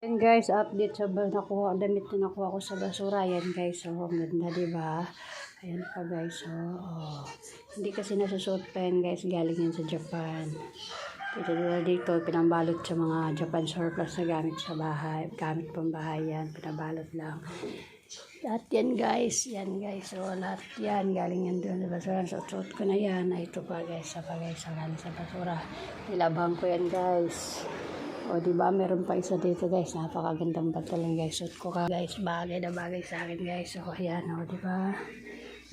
Yan guys, update sa nakuha, damit na nakuha ko sa basura. Yan guys, oh, ang ganda, diba? Ayan pa guys, oh. Hindi kasi nasusuot pa yan guys, galing yan sa Japan. Dito, pinambalot sa mga Japan surplus na gamit sa bahay. Gamit pang bahay yan, pinabalot lang. Lahat yan guys, oh, lahat yan, galing yan doon sa basura. Suot ko na yan, ito pa guys, galing sa basura. Nilabang ko yan guys. O, diba? Meron pa isa dito, guys. Napakagandang pantalon, guys. Suot ko ka, guys. Bagay na bagay sa akin, guys. O, ayan, o, diba?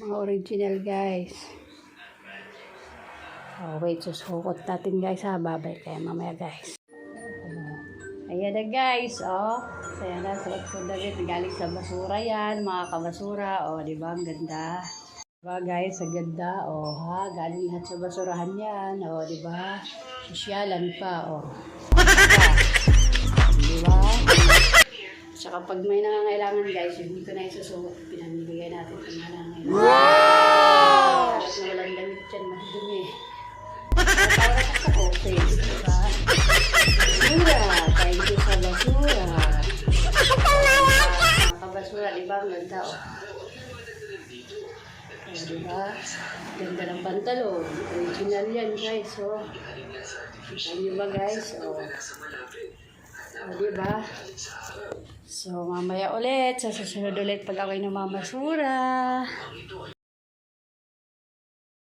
Mga original, guys. O, wait. Susukot natin, guys, ha. Babay kayo mamaya, guys. Ayan na, guys. O, ayan na. Suot ko damit. Galing sa basura yan. Mga kabasura. O, diba? Ang ganda. Diba, guys? Ang ganda. O, ha? Galing lahat sa basurahan yan. O, diba? Sosyalan pa. O. Diba? Saka pag may nangangailangan guys, hindi ko na isusuot. Pinamibigay natin kung nangangailangan. Wow! At walang damit dyan, madumi. Para sa okay, diba? Basura, thank you sa basura. Nakabasura, diba? Ang ganda, o. Diba? Ganda ng pantalon. Original yan guys, o. Kita nyo ba guys? O, diba? So, mamaya ulit. Sa susunod ulit pag ako'y namamasura.